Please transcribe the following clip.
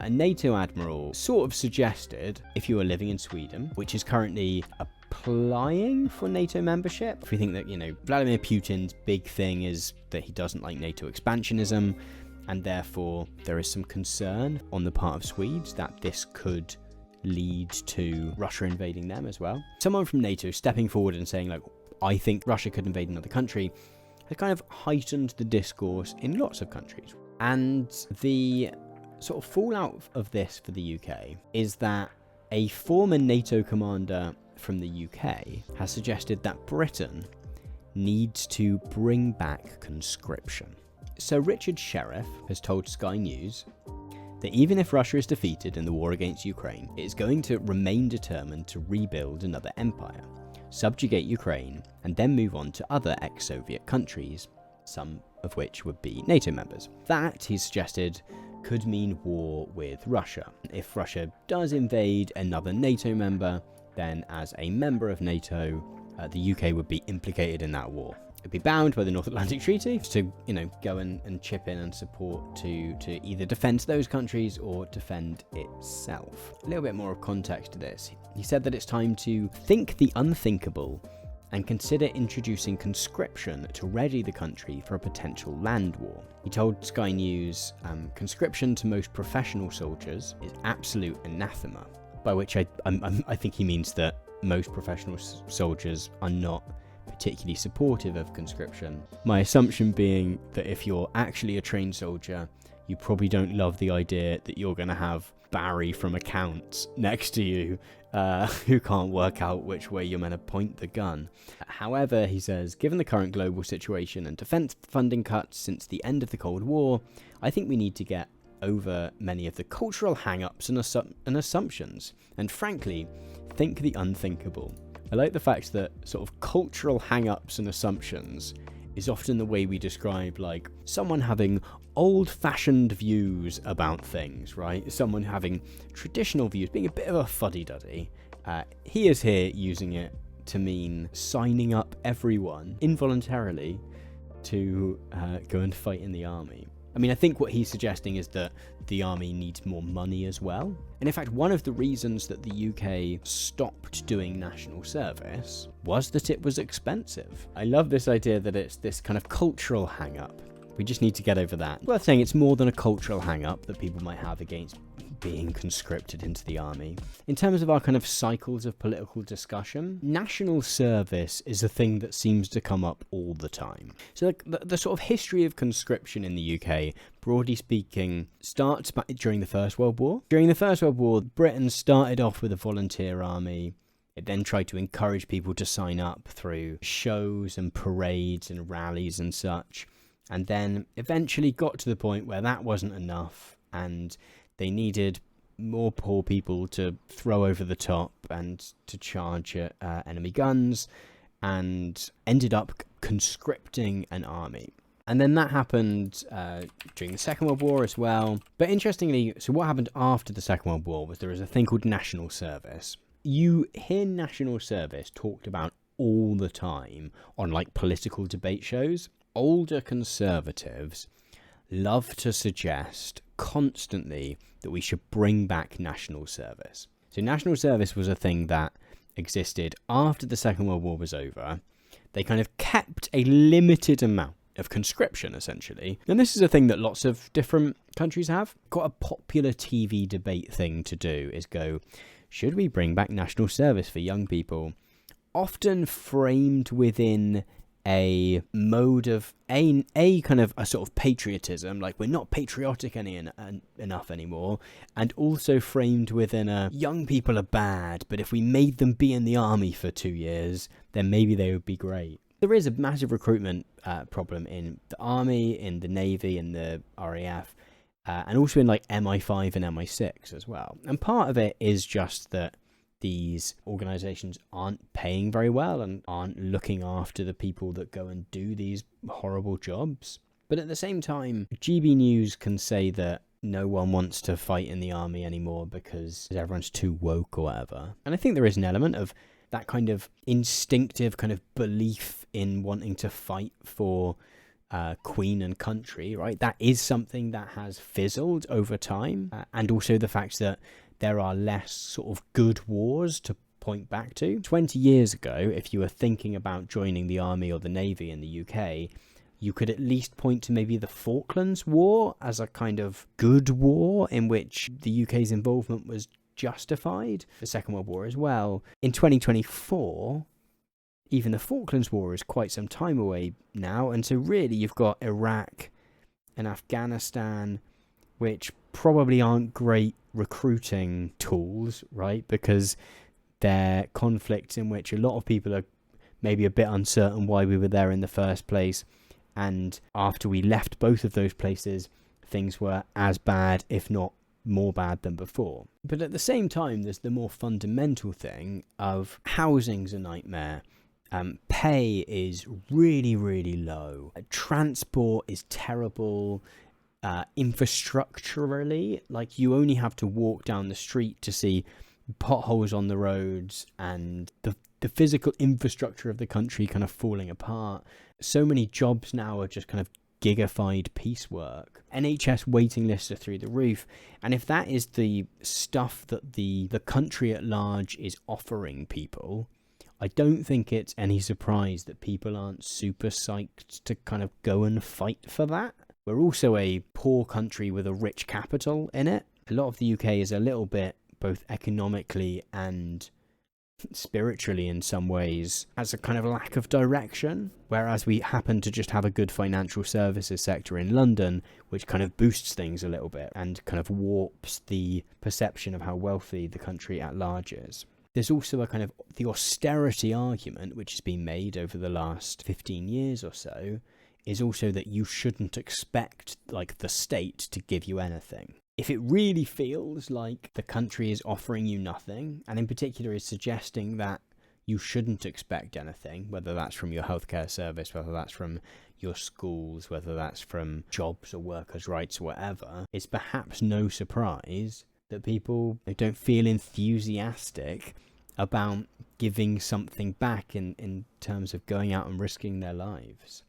A NATO admiral sort of suggested, if you were living in Sweden, which is currently applying for NATO membership, if we think that, Vladimir Putin's big thing is that he doesn't like NATO expansionism, and therefore there is some concern on the part of Swedes that this could lead to Russia invading them as well. Someone from NATO stepping forward and saying, I think Russia could invade another country, has kind of heightened the discourse in lots of countries. And the sort of fallout of this for the UK is that a former NATO commander from the UK has suggested that Britain needs to bring back conscription. So Richard Sheriff has told Sky News that even if Russia is defeated in the war against Ukraine, it is going to remain determined to rebuild another empire, subjugate Ukraine, and then move on to other ex-Soviet countries, some of which would be NATO members. That, he suggested, could mean war with Russia. If Russia does invade another NATO member, then as a member of NATO, the UK would be implicated in that war. It'd be bound by the North Atlantic Treaty to, go and chip in and support to either defend those countries or defend itself. A little bit more of context to this. He said that it's time to think the unthinkable and consider introducing conscription to ready the country for a potential land war. He told Sky News, conscription to most professional soldiers is absolute anathema, by which I think he means that most professional soldiers are not particularly supportive of conscription. My assumption being that if you're actually a trained soldier, you probably don't love the idea that you're going to have Barry from accounts next to you who can't work out which way you're meant to point the gun. However, he says, given the current global situation and defence funding cuts since the end of the Cold War, I think we need to get over many of the cultural hang-ups and assumptions, and frankly, think the unthinkable. I like the fact that sort of cultural hang-ups and assumptions is often the way we describe someone having old-fashioned views about things, right? Someone having traditional views, being a bit of a fuddy-duddy. He is here using it to mean signing up everyone involuntarily to go and fight in the army. I mean, I think what he's suggesting is that the army needs more money as well. And in fact, one of the reasons that the UK stopped doing national service was that it was expensive. I love this idea that it's this kind of cultural hang-up. We just need to get over that. Worth saying it's more than a cultural hang-up that people might have against being conscripted into the army. In terms of our kind of cycles of political discussion, national service is a thing that seems to come up all the time. So the sort of history of conscription in the UK, broadly speaking, starts back during the First World War. During the First World War, Britain started off with a volunteer army. It then tried to encourage people to sign up through shows and parades and rallies and such, and then eventually got to the point where that wasn't enough, and they needed more poor people to throw over the top and to charge at enemy guns, and ended up conscripting an army. And then that happened during the Second World War as well. But interestingly, so what happened after the Second World War was there was a thing called national service. You hear national service talked about all the time on political debate shows. Older conservatives love to suggest constantly that we should bring back national service. So national service was a thing that existed after the Second World War was over. They kind of kept a limited amount of conscription, essentially. And this is a thing that lots of different countries have. Quite a popular TV debate thing to do is go, should we bring back national service for young people? Often framed within a mode of a kind of a sort of patriotism, we're not patriotic enough anymore, and also framed within a young people are bad, but if we made them be in the army for 2 years, then maybe they would be great. There is a massive recruitment problem in the army, in the navy, in the RAF, and also in MI5 and MI6 as well. And part of it is just that these organizations aren't paying very well and aren't looking after the people that go and do these horrible jobs. But at the same time, GB News can say that no one wants to fight in the army anymore because everyone's too woke or whatever. And I think there is an element of that kind of instinctive kind of belief in wanting to fight for queen and country, right? That is something that has fizzled over time. And also the fact that there are less sort of good wars to point back to. 20 years ago, if you were thinking about joining the army or the navy in the UK, you could at least point to maybe the Falklands War as a kind of good war in which the UK's involvement was justified. The Second World War as well. In 2024, even the Falklands War is quite some time away now, and so really you've got Iraq and Afghanistan, which probably aren't great recruiting tools, right? Because they're conflicts in which a lot of people are maybe a bit uncertain why we were there in the first place, and after we left both of those places, things were as bad, if not more bad than before. But at the same time, there's the more fundamental thing of housing's a nightmare. Pay is really, really low. Transport is terrible. Infrastructurally, like you only have to walk down the street to see potholes on the roads and the physical infrastructure of the country kind of falling apart. So many jobs now are just kind of gigafied piecework. NHS waiting lists are through the roof. And if that is the stuff that the country at large is offering people, I don't think it's any surprise that people aren't super psyched to kind of go and fight for that. We're also a poor country with a rich capital in it. A lot of the UK is a little bit, both economically and spiritually in some ways, has a kind of lack of direction, whereas we happen to just have a good financial services sector in London, which kind of boosts things a little bit and kind of warps the perception of how wealthy the country at large is. There's also a kind of the austerity argument, which has been made over the last 15 years or so, is also that you shouldn't expect like the state to give you anything. If it really feels like the country is offering you nothing, and in particular is suggesting that you shouldn't expect anything, whether that's from your healthcare service, whether that's from your schools, whether that's from jobs or workers' rights or whatever, it's perhaps no surprise that people don't feel enthusiastic about giving something back in terms of going out and risking their lives.